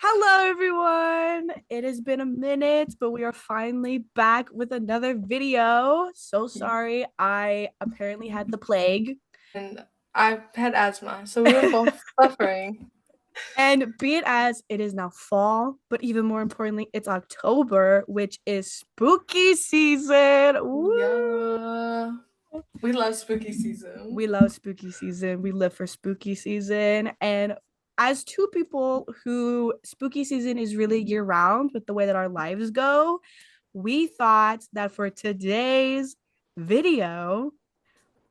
Hello, everyone. It has been a minute, but we are finally back with another video. So sorry. I apparently had the plague. And I've had asthma, so we were both suffering. And be it as it is now fall, but even more importantly, it's October, which is spooky season. Woo! Yeah, we love spooky season. We love spooky season. We live for spooky season. And as two people who spooky season is really year round with the way that our lives go, we thought that for today's video,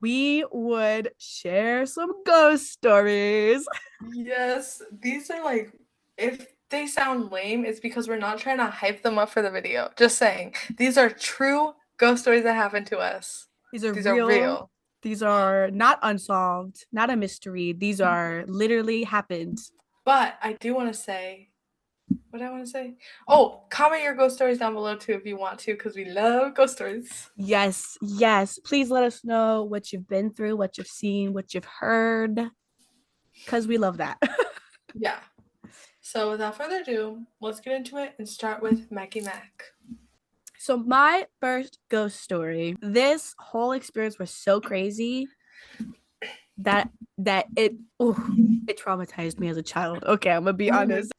we would share some ghost stories. Yes, these are like, if they sound lame, it's because we're not trying to hype them up for the video. Just saying, these are true ghost stories that happened to us. These are These are real. real. These are not unsolved, not a mystery. These are literally happened. But I do want to say, what I want to say? Oh, comment your ghost stories down below too if you want to, because we love ghost stories. Yes, yes. Please let us know what you've been through, what you've seen, what you've heard, because we love that. Yeah. So without further ado, let's get into it and start with Mackie Mac. So my first ghost story, this whole experience was so crazy that it traumatized me as a child. Okay, I'm gonna be honest.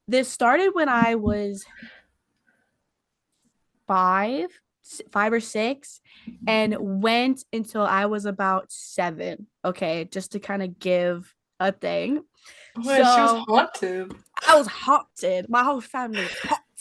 This started when I was five, 5 or 6, and went until I was about 7. Okay, just to kind of give a thing. Oh my God, she was So haunted. I was haunted. My whole family was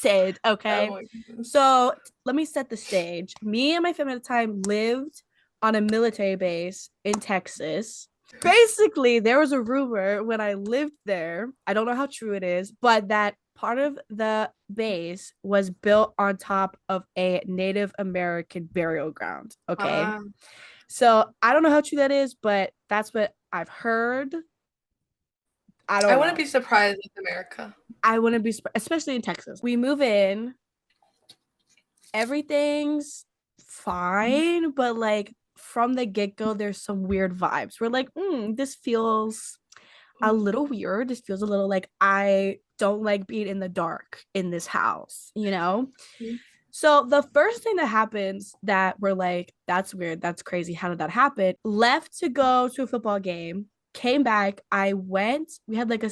haunted. Oh Okay. my goodness. So let me set the stage. Me and my family at the time lived on a military base in Texas. Basically, there was a rumor when I lived there. I don't know how true it is, but that part of the base was built on top of a Native American burial ground. Okay. Uh, So I don't know how true that is, but that's what I've heard. I I don't wouldn't know. be surprised with America. I wouldn't be, especially in Texas. We move in, everything's fine, but like from the get go, there's some weird vibes. We're like, this feels a little weird. This feels a little like I don't like being in the dark in this house, you know? So the first thing that happens that we're like, that's weird, that's crazy. How did that happen? Left to go to a football game, came back. I went, we had like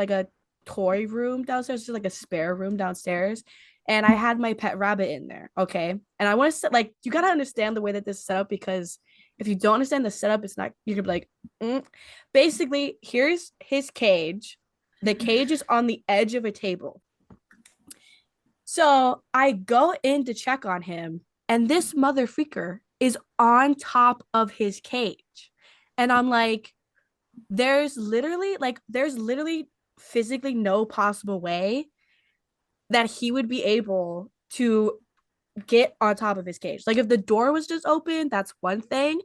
a toy room downstairs, just like a spare room downstairs. And I had my pet rabbit in there. Okay. And I want to say, like, you gotta understand the way that this is set up because if you don't understand the setup, it's not, you could be like, basically, here's his cage. The cage is on the edge of a table. So I go in to check on him, and this mother freaker is on top of his cage. And I'm like, there's literally physically no possible way that he would be able to get on top of his cage. Like if the door was just open, that's one thing.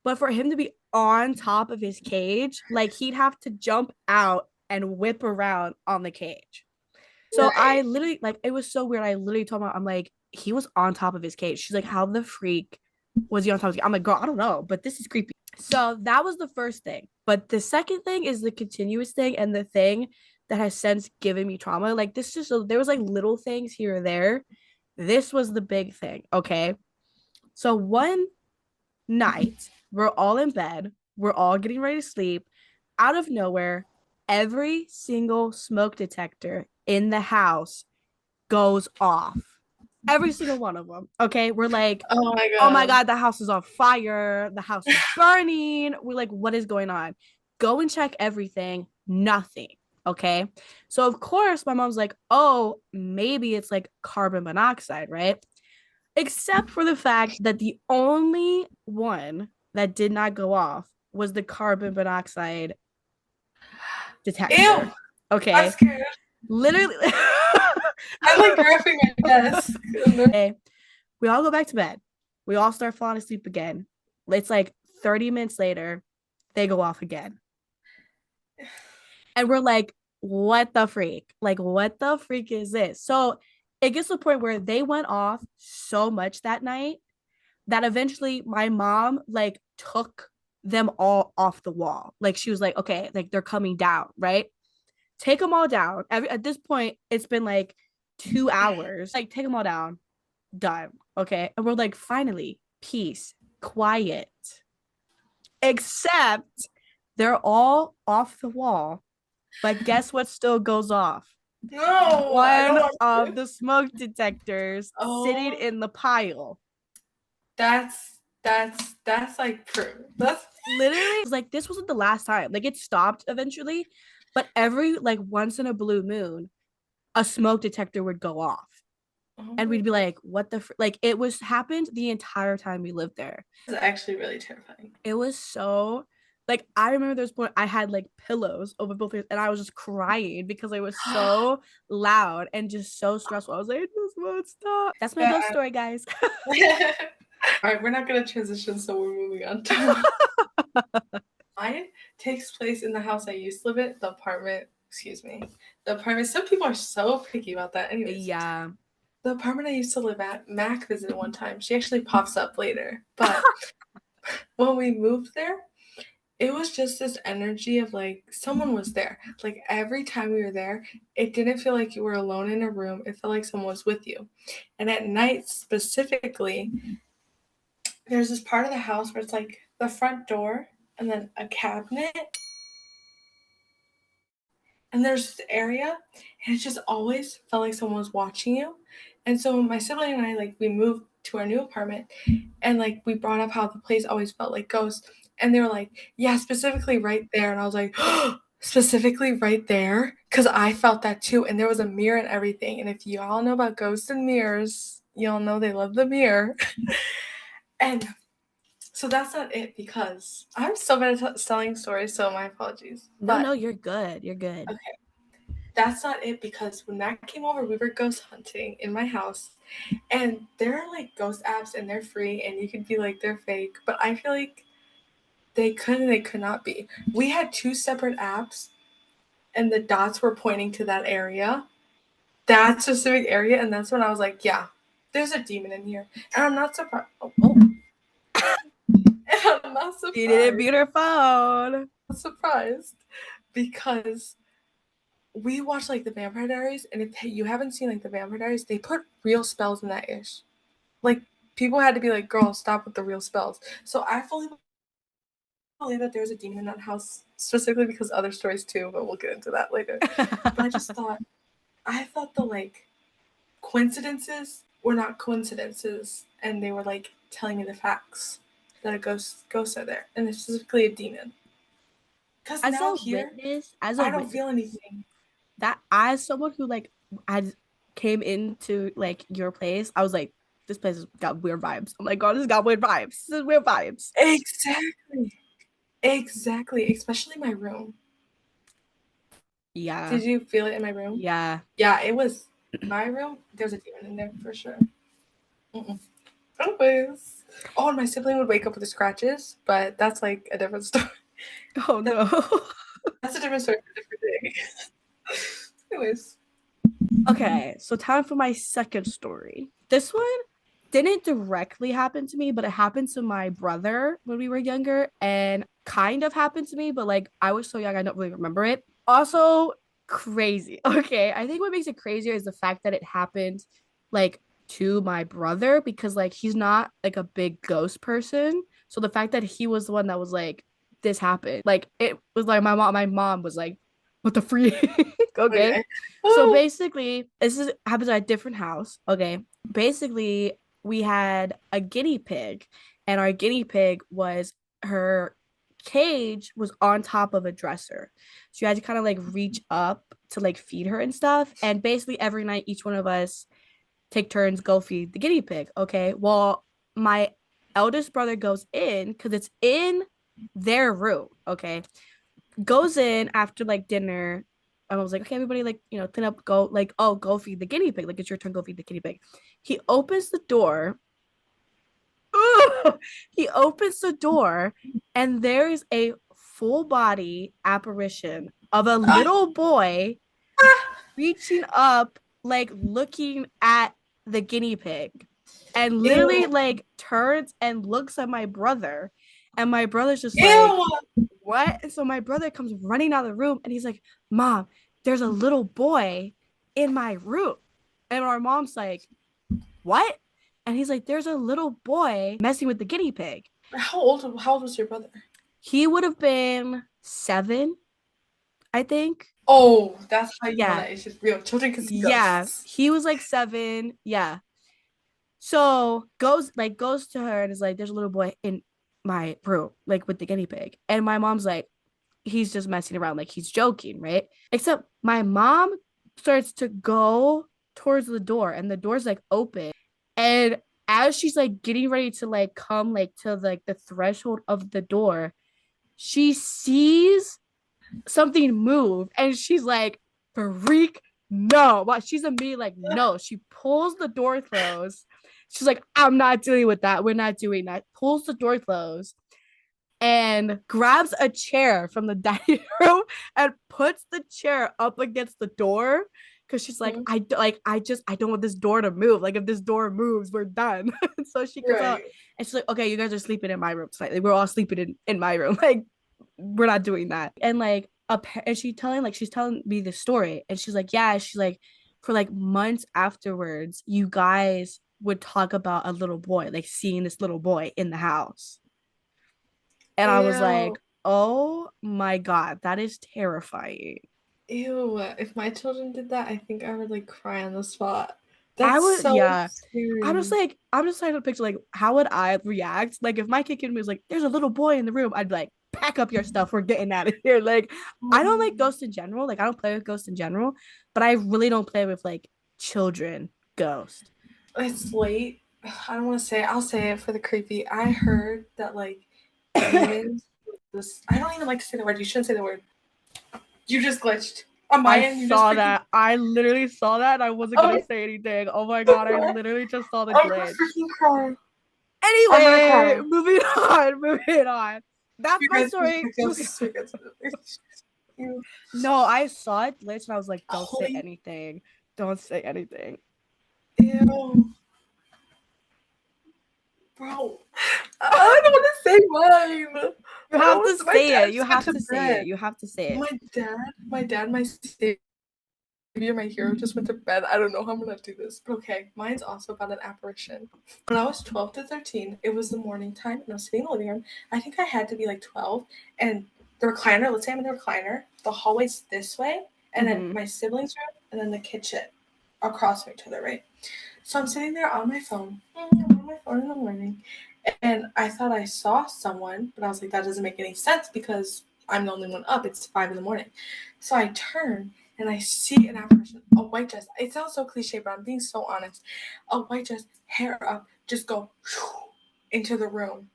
But for him to be on top of his cage, like he'd have to jump out and whip around on the cage. So I Right. literally like it was so weird. I literally told my I'm like, he was on top of his cage. She's like, how the freak was he on top of his cage? I'm like, girl, I don't know, but this is creepy. So that was the first thing. But the second thing is the continuous thing and the thing that has since given me trauma. Like this just there was like little things here or there. This was the big thing. Okay. So one night, we're all in bed, we're all getting ready to sleep. Out of nowhere, every single smoke detector in the house goes off. Every single one of them. Okay. We're like, Oh my oh my God. God, the house is on fire. The house is burning. We're like, what is going on? Go and check everything. Nothing. Okay. So, of course, my mom's like, oh, maybe it's like carbon monoxide, right? Except for the fact that the only one that did not go off was the carbon monoxide Ew. detector. I'm Okay. scared. Literally. I'm like grabbing my desk. Okay. We all go back to bed. We all start falling asleep again. It's like 30 minutes later, they go off again. And we're like, what the freak? Like, what the freak is this? So it gets to the point where they went off so much that night that eventually my mom like took them all off the wall. Like she was like, okay, like they're coming down, right? take them all down. At this point, it's been like 2 hours. Like, take them all down. Done. Okay. And we're like, finally, peace, quiet. Except they're all off the wall. But guess what still goes off? No, I don't One want of to. the smoke detectors sitting Oh, in the pile. that's like proof. That's Literally, it's like this wasn't the last time. Like it stopped eventually, but every like once in a blue moon, a smoke detector would go off. oh And my we'd be god. like, what the like it was happened the entire time we lived there. It's actually really terrifying. It was so like I remember there was point I had like pillows over both ears and I was just crying because it was so loud and just so stressful. I was like, this won't stop. That's my Yeah. ghost story, guys. All right, we're not gonna transition, so we're moving on to mine takes place in the house I used to live in, the apartment. Excuse me, the apartment. Some people are so picky about that. Anyways, Yeah. the apartment I used to live at, Mac visited one time. She actually pops up later, but when we moved there, it was just this energy of like someone was there. Like every time we were there, it didn't feel like you were alone in a room. It felt like someone was with you. And at night specifically, there's this part of the house where it's like the front door and then a cabinet and there's this area and it just always felt like someone was watching you. And so my sibling and I like we moved to our new apartment and like we brought up how the place always felt like ghosts and they were like, yeah, specifically right there. And I was like, oh, specifically right there, because I felt that too. And there was a mirror and everything. And if y'all know about ghosts and mirrors, y'all know they love the mirror. And so that's not it because I'm so bad at telling stories, so my apologies. No, But no, you're good. You're good. okay, that's not it because when Matt came over, we were ghost hunting in my house, and there are like ghost apps and they're free, and you can be like they're fake, but I feel like they could and they could not be. We had two separate apps, and the dots were pointing to that specific area, and that's when I was like, yeah, there's a demon in here, and I'm not surprised. Oh, Oh, and I'm not she didn't surprised. beat her phone. Surprised because we watch like the Vampire Diaries, and if you haven't seen like the Vampire Diaries, they put real spells in that ish. Like people had to be like, "Girl, stop with the real spells." So I fully believe that there's a demon in that house, specifically because other stories too, but we'll get into that later. But I thought the like coincidences were not coincidences, and they were like telling me the facts that a ghosts are there, and it's specifically a demon. Because now here, As a I don't witness, feel anything. that as someone who like had came into like your place, I was like, this place has got weird vibes. I'm like, God, this has got weird vibes. This is weird vibes. Exactly. Exactly. Especially my room. Yeah. Did you feel it in my room? Yeah. Yeah, it was my room. There's a demon in there for sure. Mm-mm. Always. Oh, and my sibling would wake up with the scratches, but that's like a different story. Oh no. That's a different story for a different day. Anyways. Okay, so time for my second story. This one didn't directly happen to me, but it happened to my brother when we were younger and kind of happened to me, but like I was so young, I don't really remember it. Also, crazy. Okay, I think what makes it crazier is the fact that it happened like to my brother because like he's not like a big ghost person. So the fact that he was the one that was like, this happened, like it was like my mom was like, what the freak? Okay. Okay. So Oh. basically, this is happens at a different house. Okay. Basically, we had a guinea pig, and our guinea pig was her cage was on top of a dresser. So you had to kind of like reach up to like feed her and stuff. And basically every night each one of us take turns go feed the guinea pig. Okay. Well, my eldest brother goes in because it's in their room. Okay, goes in after like dinner. I was like, okay, everybody, like, clean up, go, like, oh, go feed the guinea pig. Like, it's your turn, go feed the guinea pig. He opens the door. Ooh! He opens the door, and there is a full body apparition of a Ah, little boy ah, reaching up, like, looking at the guinea pig, and literally, ew. like, turns and looks at my brother. And my brother's just like, Ew. what? And so my brother comes running out of the room and he's like, Mom, there's a little boy in my room. And our mom's like, what? And he's like, there's a little boy messing with the guinea pig. How old was your brother? He would have been 7, I think. Oh, that's how you know Yeah. that it's just real. Children can see Yeah. ghosts. He was like 7. Yeah. So goes to her and is like, there's a little boy in my room, like with the guinea pig. And my mom's like, he's just messing around, like he's joking, right? Except my mom starts to go towards the door and the door's like open. And as she's like getting ready to like come like to like the threshold of the door, she sees something move and she's like, freak, no. But she's immediately like, no. She pulls the door closed. She's like, I'm not dealing with that. We're not doing that. Pulls the door closed and grabs a chair from the dining room and puts the chair up against the door because she's like, Mhm. I don't want this door to move. Like if this door moves, we're done. So she comes out Right. and she's like, okay, you guys are sleeping in my room tonight. Like, we're all sleeping in my room. Like we're not doing that. And like and she's telling me the story and she's like, yeah, she's like, for like months afterwards, you guys would talk about a little boy, like seeing this little boy in the house. And I was Ew. like, oh my God, that is terrifying. Ew. If my children did that, I think I would like cry on the spot. I That's would, so yeah. scary. I'm just trying to picture like how would I react? Like if my kid came to me was like, there's a little boy in the room, I'd be like, pack up your stuff, we're getting out of here. Like I don't like Um, ghosts in general. Like I don't play with ghosts in general, but I really don't play with like children ghost. it's late. I don't want to say it. I'll say it for the creepy. I heard that like demons. This I don't even like to say the word. You shouldn't say the word. You just glitched on my I end. You just saw freaking. that. I literally saw that and I wasn't gonna Oh, say anything. Oh my I'm God, I gonna literally just saw the I'm gonna glitch. freaking cry. I'm gonna Anyway, cry. moving on, moving on. That's You my guys just story. picked up speakers. You No, I saw it glitch and I was like, don't say holy anything. Don't say anything. ew, bro. I don't want to say mine. You I don't have want to to. My say dad it. You just went have to to say it. bed. You have to say it. My savior, my hero, just went to bed. I don't know how I'm gonna do this, but okay. Mine's also about an apparition. When I was 12 to 13, it was the morning time, and I was sitting in the living room. I think I had to be like 12, and the recliner. Let's say I'm in the recliner. The hallway's this way, and then Mm-hmm. my siblings' room, and then the kitchen across from each other, right? So I'm sitting there on my phone. I'm on my phone in the morning. And I thought I saw someone, but I was like, that doesn't make any sense because I'm the only one up. It's 5 in the morning. So I turn and I see an apparition, a white dress. It sounds so cliche, but I'm being so honest. A white dress, hair up, just go into the room,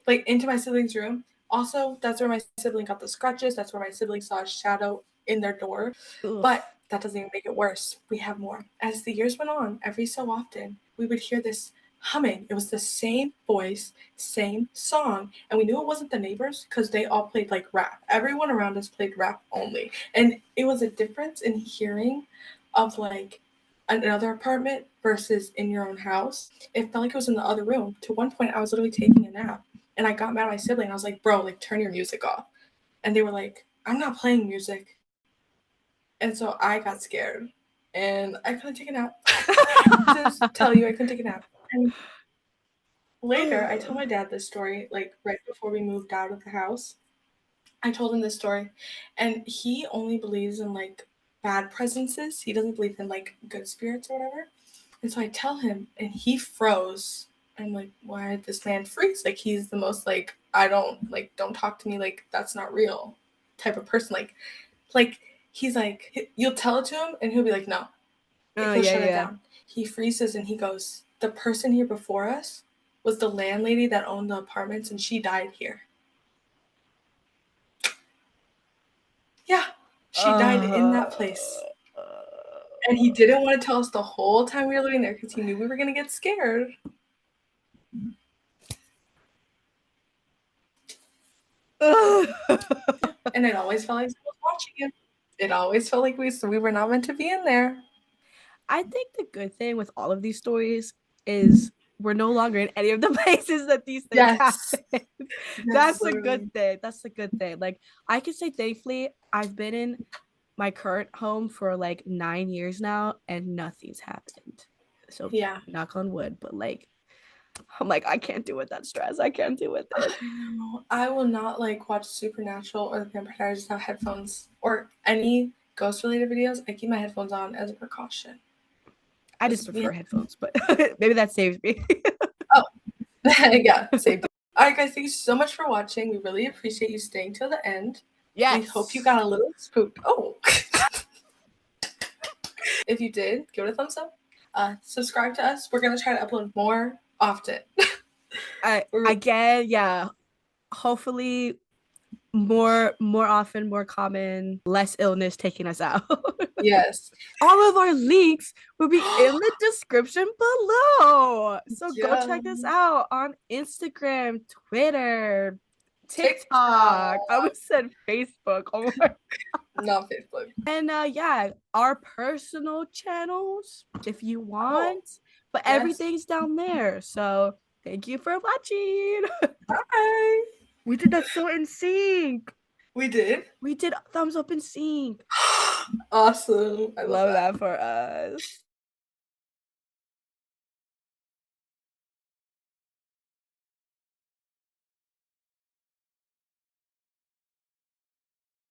like into my sibling's room. Also, that's where my sibling got the scratches. That's where my sibling saw a shadow in their door. Ugh. But that doesn't even make it worse. We have more. As the years went on, every so often, we would hear this humming. It was the same voice, same song. And we knew it wasn't the neighbors because they all played like rap. Everyone around us played rap only. And it was a difference in hearing of like another apartment versus in your own house. It felt like it was in the other room. To one point, I was literally taking a nap and I got mad at my sibling. I was like, bro, like, turn your music off. And they were like, I'm not playing music. And so I got scared and I couldn't take a nap. Just tell you I couldn't take a nap. And later, I told my dad this story, like right before we moved out of the house. I told him this story, and he only believes in like bad presences. He doesn't believe in like good spirits or whatever. And so I tell him, and he froze. I'm like, why did this man freeze? Like he's the most like I don't talk to me like that's not real type of person. Like he's like you'll tell it to him, and he'll be like no, Oh he'll yeah, shut it yeah. down. He freezes and he goes, the person here before us was the landlady that owned the apartments, and she died here. Yeah, she died in Uh, that place. And he didn't want to tell us the whole time we were living there because he knew we were going to get scared. And it always felt like someone was watching him. It always felt like we were not meant to be in there. I think the good thing with all of these stories is we're no longer in any of the places that these things Yes. happen. Yes, That's a good literally. thing. That's a good thing. Like I can say thankfully I've been in my current home for like 9 years now, and nothing's happened. So Yeah. knock on wood, but like I'm like, I can't deal with that stress. I can't deal with it. I know. I will not like watch Supernatural or the Vampire Diaries without headphones or any ghost related videos. I keep my headphones on as a precaution. I just Because we prefer headphones, but maybe that saves me. Oh, yeah, safety. All right, guys, thank you so much for watching. We really appreciate you staying till the end. We hope you Yes. got a little spooked. Oh, if you did, give it a thumbs up. Subscribe to us. We're gonna try to upload more often. Again, yeah. Hopefully more often, more common, less illness taking us out. Yes. All of our links will be in the description below. So go Yeah. check us out on Instagram, Twitter, TikTok. TikTok. I almost said Facebook. Oh my. Not Facebook. And yeah, our personal channels if you Oh, want, but yes. everything's down there. So thank you for watching. Bye. We did that so in sync. We did. We did thumbs up in sync. Awesome. I love Love that. that for us.